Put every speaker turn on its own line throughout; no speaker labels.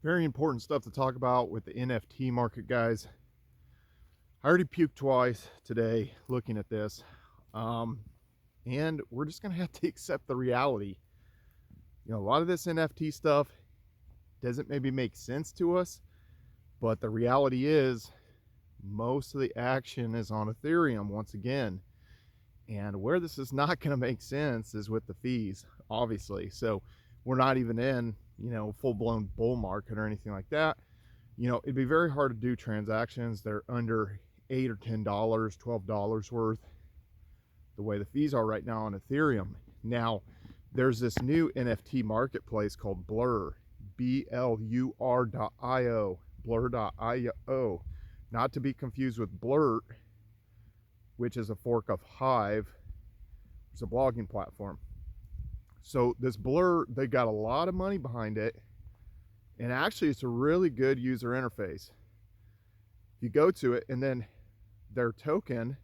Very important stuff to talk about with the NFT market, guys. I already puked twice today looking at this. And we're just going to have to accept the reality. A lot of this NFT stuff doesn't maybe make sense to us, but the reality is most of the action is on Ethereum once again. And where this is not going to make sense is with the fees, obviously. So we're not even in, full-blown bull market or anything like that. It'd be very hard to do transactions that are under $8 or $10, $12 worth, the way the fees are right now on Ethereum. Now, there's this new NFT marketplace called Blur, BLUR.io, blur.io, not to be confused with Blurt, which is a fork of Hive. It's a blogging platform. So this Blur, they got a lot of money behind it, and actually it's a really good user interface. You go to it, and then their token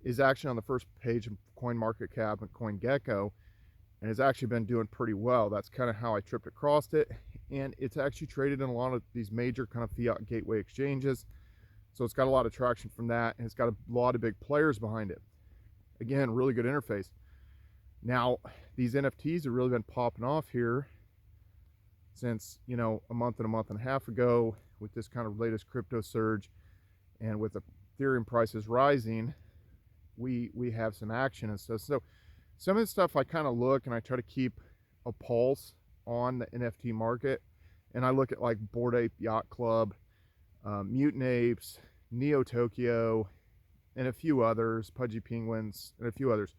is actually on the first page of CoinMarketCap and CoinGecko, and it's actually been doing pretty well. That's kind of how I tripped across it, and it's actually traded in a lot of these major kind of fiat gateway exchanges. So it's got a lot of traction from that, and it's got a lot of big players behind it. Again, really good interface. Now, these NFTs have really been popping off here since, a month and a half ago with this kind of latest crypto surge, and with the Ethereum prices rising, we have some action and stuff. So some of the stuff I kind of look and I try to keep a pulse on the NFT market, and I look at like Bored Ape Yacht Club, Mutant Apes, Neo Tokyo, and a few others, Pudgy Penguins, and a few others.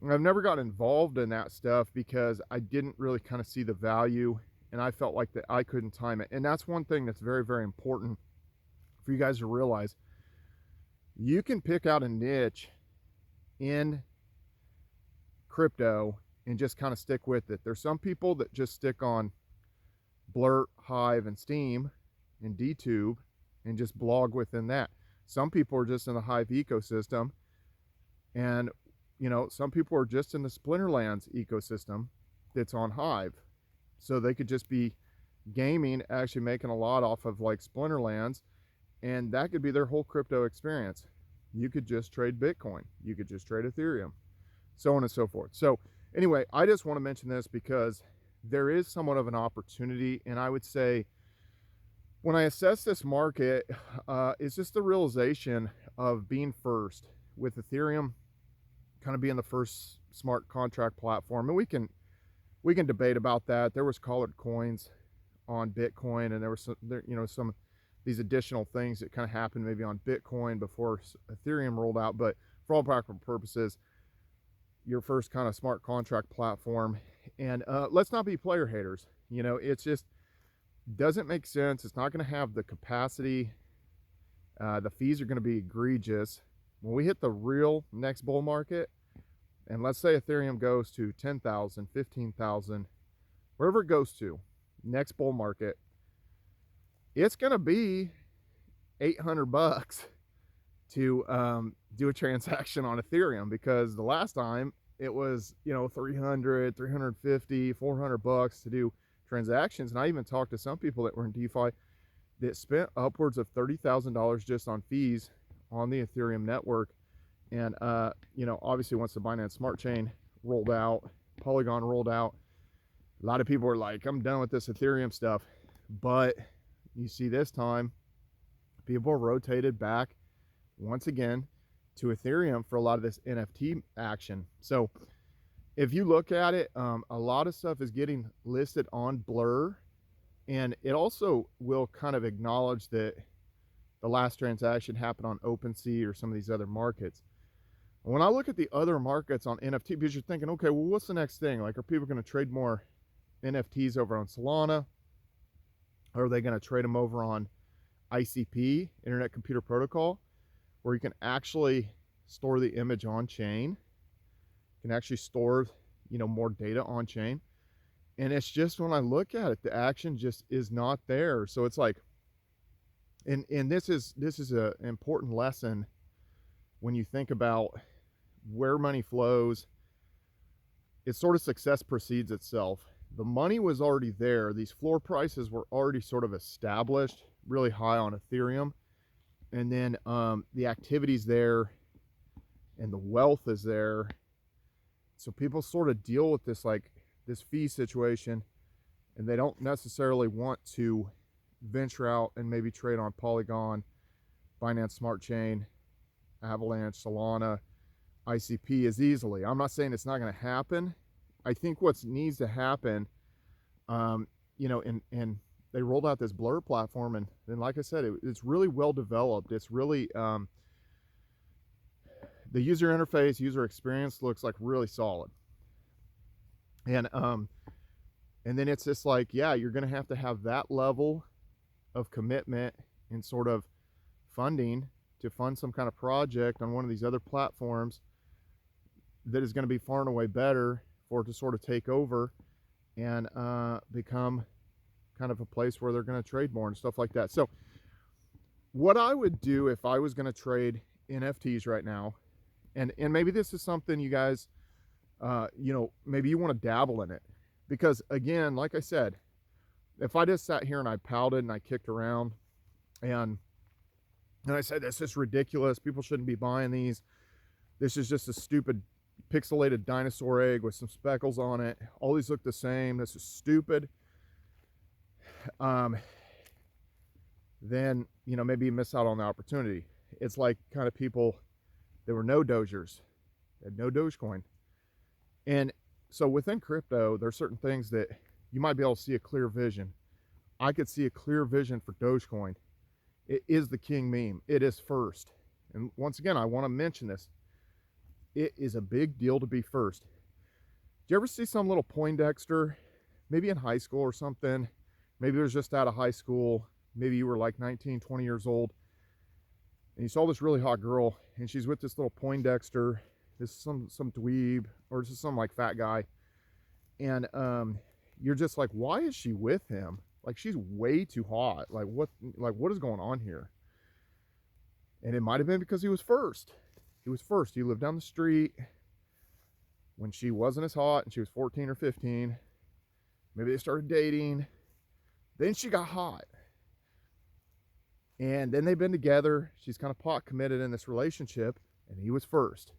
I've never got involved in that stuff because I didn't really kind of see the value, and I felt like that I couldn't time it. And that's one thing that's very, very important for you guys to realize. You can pick out a niche in crypto and just kind of stick with it. There's some people that just stick on Blurt, Hive, and Steam and DTube and just blog within that. Some people are just in the Hive ecosystem, and some people are just in the Splinterlands ecosystem that's on Hive. So they could just be gaming, actually making a lot off of like Splinterlands, and that could be their whole crypto experience. You could just trade Bitcoin, you could just trade Ethereum, so on and so forth. So anyway, I just want to mention this because there is somewhat of an opportunity, and I would say when I assess this market, it's just the realization of being first with Ethereum kind of being the first smart contract platform. And we can debate about that. There was colored coins on Bitcoin, and there was some of these additional things that kind of happened maybe on Bitcoin before Ethereum rolled out. But for all practical purposes, your first kind of smart contract platform. And let's not be player haters. It's just doesn't make sense. It's not going to have the capacity. The fees are going to be egregious. When we hit the real next bull market, and let's say Ethereum goes to 10,000, 15,000, wherever it goes to, next bull market, it's going to be $800 to do a transaction on Ethereum, because the last time it was, 300, 350, $400 to do transactions. And I even talked to some people that were in DeFi that spent upwards of $30,000 just on fees on the Ethereum network. And obviously once the Binance Smart Chain rolled out, Polygon rolled out, a lot of people were like, I'm done with this Ethereum stuff. But you see this time, people rotated back once again to Ethereum for a lot of this NFT action. So if you look at it, a lot of stuff is getting listed on Blur, and it also will kind of acknowledge that the last transaction happened on OpenSea or some of these other markets. When I look at the other markets on NFT, because you're thinking, okay, well, what's the next thing? Like, are people going to trade more NFTs over on Solana? Or are they going to trade them over on ICP, Internet Computer Protocol, where you can actually store the image on chain? You can actually store, more data on chain. And it's just, when I look at it, the action just is not there. So it's like, and this is an important lesson when you think about where money flows. It's sort of success precedes itself. the money was already there. These floor prices were already sort of established, really high on Ethereum. And then the activity's there and the wealth is there. So people sort of deal with this, like this fee situation, and they don't necessarily want to venture out and maybe trade on Polygon, Binance Smart Chain, Avalanche, Solana, ICP as easily. I'm not saying it's not going to happen. I think what needs to happen, you know, and they rolled out this Blur platform, and like I said, it's really well developed. It's really the user interface, user experience looks like really solid. And then it's just like, yeah, you're going to have that level of commitment and sort of funding to fund some kind of project on one of these other platforms that is going to be far and away better for it to sort of take over and become kind of a place where they're going to trade more and stuff like that. So what I would do if I was going to trade NFTs right now, and maybe this is something you guys, you know, maybe you want to dabble in it, because again, like I said, if I just sat here and I pouted and I kicked around and I said, this is ridiculous, people shouldn't be buying these, this is just a stupid pixelated dinosaur egg with some speckles on it, all these look the same, this is stupid, then, you know, maybe you miss out on the opportunity. It's like kind of people, there were no Dogers, had no Dogecoin. And so within crypto, there are certain things that you might be able to see a clear vision. I could see a clear vision for Dogecoin. It is the king meme. It is first. And once again, I want to mention this. It is a big deal to be first. Did you ever see some little Poindexter, maybe in high school or something? Maybe it was just out of high school. Maybe you were like 19, 20 years old. And you saw this really hot girl, and she's with this little Poindexter. This is some dweeb, or this is some like fat guy. And you're just like, why is she with him? Like, she's way too hot. Like what is going on here? And it might have been because he was first. He was first. He lived down the street when she wasn't as hot and she was 14 or 15. Maybe they started dating. Then she got hot. And then they've been together. She's kind of pot committed in this relationship, and he was first.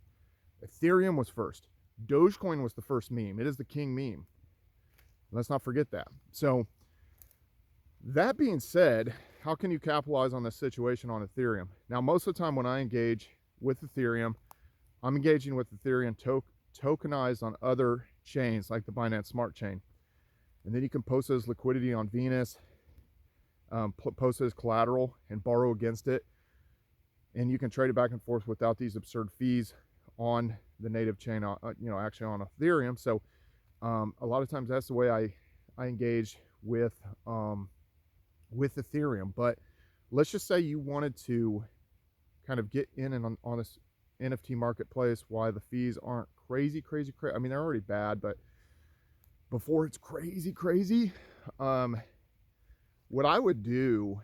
Ethereum was first. Dogecoin was the first meme. It is the king meme. Let's not forget that. So that being said, how can you capitalize on this situation on Ethereum? Now, most of the time when I engage with Ethereum, I'm engaging with Ethereum tokenized on other chains like the Binance Smart Chain. And then you can post as liquidity on Venus, post as collateral and borrow against it. And you can trade it back and forth without these absurd fees on the native chain, you know, actually on Ethereum. So a lot of times that's the way I engage with Ethereum. But let's just say you wanted to kind of get in and on this NFT marketplace, why the fees aren't crazy. I mean, they're already bad, but before it's crazy, what I would do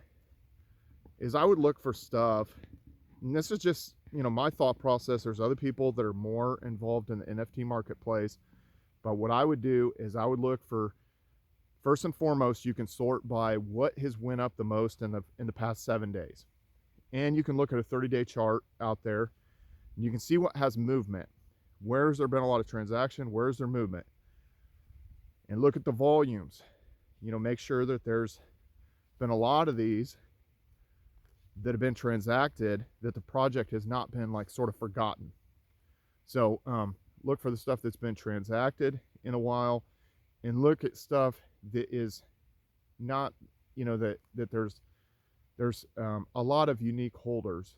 is I would look for stuff, and this is just, you know, my thought process. There's other people that are more involved in the NFT marketplace, but what I would do is I would look for, first and foremost, you can sort by what has went up the most in the past 7 days. And you can look at a 30-day chart out there, and you can see what has movement. Where's there been a lot of transaction? Where's there movement? And look at the volumes. You know, make sure that there's been a lot of these that have been transacted, that the project has not been like sort of forgotten. So look for the stuff that's been transacted in a while, and look at stuff that is not, you know, that there's a lot of unique holders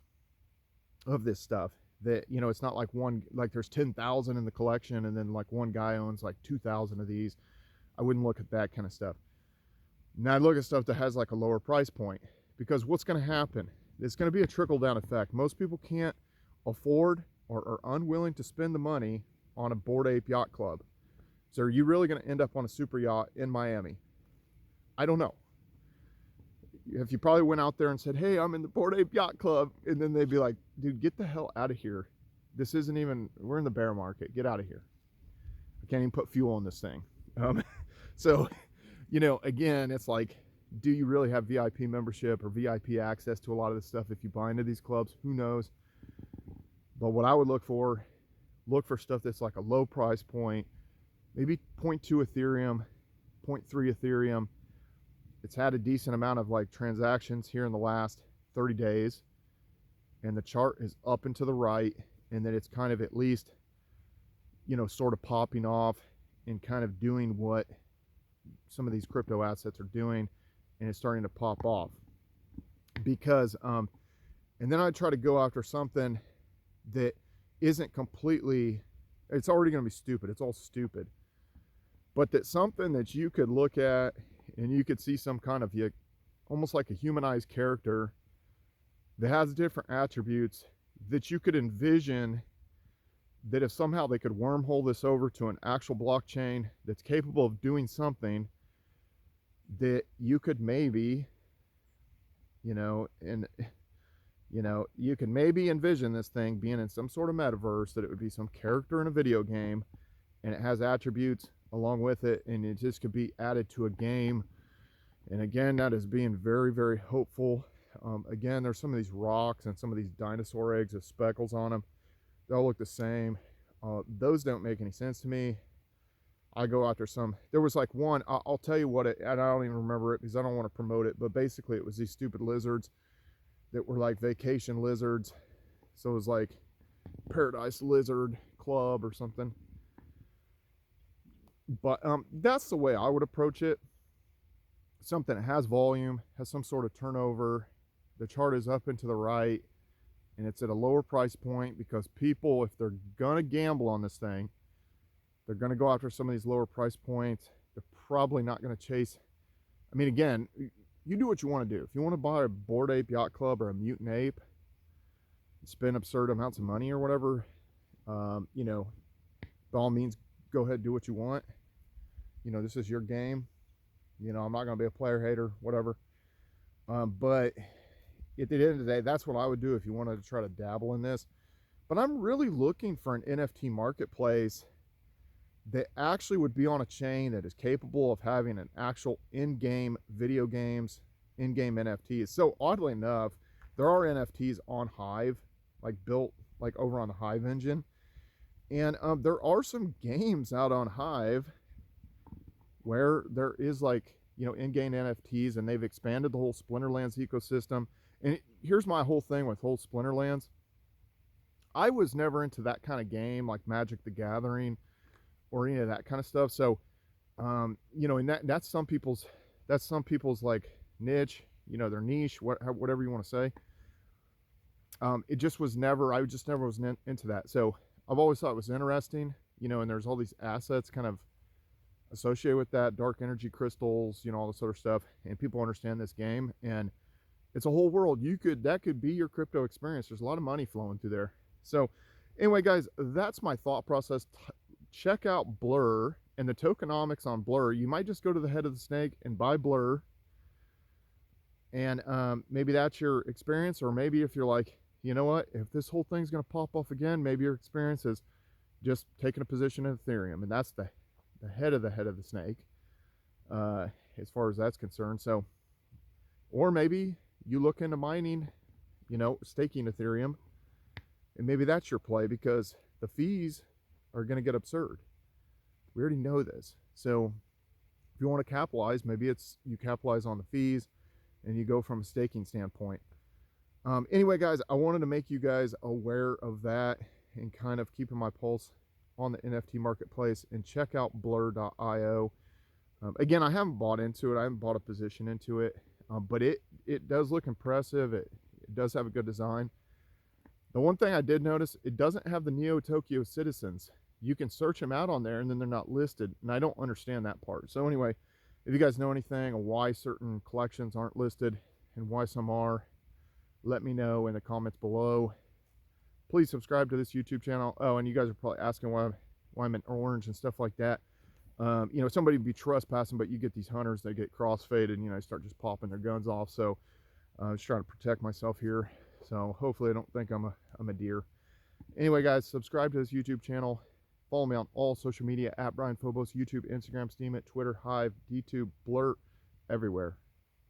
of this stuff, that, you know, it's not like one, like there's 10,000 in the collection and then like one guy owns like 2,000 of these. I wouldn't look at that kind of stuff. Now I look at stuff that has like a lower price point, because what's going to happen, it's going to be a trickle down effect. Most people can't afford or are unwilling to spend the money on a Bored Ape Yacht Club. So are you really going to end up on a super yacht in Miami? I don't know. If you probably went out there and said, hey, I'm in the Bored Ape Yacht Club, and then they'd be like, dude, get the hell out of here. This isn't even, we're in the bear market. Get out of here. I can't even put fuel on this thing. So, you know, again, it's like, do you really have VIP membership or VIP access to a lot of this stuff if you buy into these clubs? Who knows? But what I would look for stuff that's like a low price point, maybe 0.2 Ethereum, 0.3 Ethereum. It's had a decent amount of like transactions here in the last 30 days, and the chart is up and to the right, and that it's kind of at least, you know, sort of popping off and kind of doing what some of these crypto assets are doing, and it's starting to pop off. Because and then I try to go after something that isn't completely, it's already going to be stupid, it's all stupid, but that's something that you could look at and you could see some kind of, almost like a humanized character that has different attributes that you could envision that if somehow they could wormhole this over to an actual blockchain that's capable of doing something, that you could maybe, you know, and you know, you can maybe envision this thing being in some sort of metaverse, that it would be some character in a video game and it has attributes along with it, and it just could be added to a game. And again, that is being very, very hopeful. Again, there's some of these rocks and some of these dinosaur eggs with speckles on them. They all look the same. Those don't make any sense to me. I go after some. There was like one, I'll tell you what it, and I don't even remember it because I don't want to promote it, but basically it was these stupid lizards that were like vacation lizards. So it was like Paradise Lizard Club or something. But that's the way I would approach it. Something that has volume, has some sort of turnover. The chart is up and to the right, and it's at a lower price point, because people, if they're gonna gamble on this thing, they're gonna go after some of these lower price points. They're probably not gonna chase. I mean, again, you do what you want to do. If you want to buy a Bored Ape Yacht Club or a Mutant Ape, spend absurd amounts of money or whatever, you know, by all means, go ahead and do what you want. You know, this is your game. You know, I'm not going to be a player hater, whatever. But at the end of the day, that's what I would do if you wanted to try to dabble in this. But I'm really looking for an NFT marketplace that actually would be on a chain that is capable of having an actual in-game video games, in-game NFTs. So oddly enough, there are NFTs on Hive, like built like over on the Hive engine. And there are some games out on Hive where there is like, you know, in-game NFTs, and they've expanded the whole Splinterlands ecosystem. And here's my whole thing with whole Splinterlands. I was never into that kind of game like Magic the Gathering or any of that kind of stuff. So, you know, and that's some people's like niche, you know, their niche, whatever you want to say. It just was never, I just never was into that. So I've always thought it was interesting, you know, and there's all these assets kind of associated with that, dark energy crystals, you know, all this sort of stuff, and people understand this game, and it's a whole world. That could be your crypto experience. There's a lot of money flowing through there. So anyway, guys, that's my thought process. Check out Blur and the tokenomics on Blur. You might just go to the head of the snake and buy Blur, and maybe that's your experience. Or maybe if you're like, you know what, if this whole thing's going to pop off again, maybe your experience is just taking a position in Ethereum, and that's the head of the snake, as far as that's concerned. So, or maybe you look into mining, you know, staking Ethereum, and maybe that's your play, because the fees are going to get absurd. We already know this. So if you want to capitalize, maybe it's you capitalize on the fees and you go from a staking standpoint. Anyway, guys, I wanted to make you guys aware of that and kind of keeping my pulse on the NFT marketplace. And check out blur.io. Again, I haven't bought into it. I haven't bought a position into it, but it does look impressive. It does have a good design. The one thing I did notice, it doesn't have the Neo Tokyo citizens. You can search them out on there, and then they're not listed, and I don't understand that part. So anyway, if you guys know anything on why certain collections aren't listed and why some are, let me know in the comments below. Please subscribe to this YouTube channel. Oh, and you guys are probably asking why I'm in orange and stuff like that. You know, somebody would be trespassing, but you get these hunters, they get crossfaded, and, you know, start just popping their guns off. So I'm just trying to protect myself here. So hopefully I don't think I'm a deer. Anyway, guys, subscribe to this YouTube channel. Follow me on all social media at Brian Phobos, YouTube, Instagram, Steemit, Twitter, Hive, DTube, Blurt, everywhere.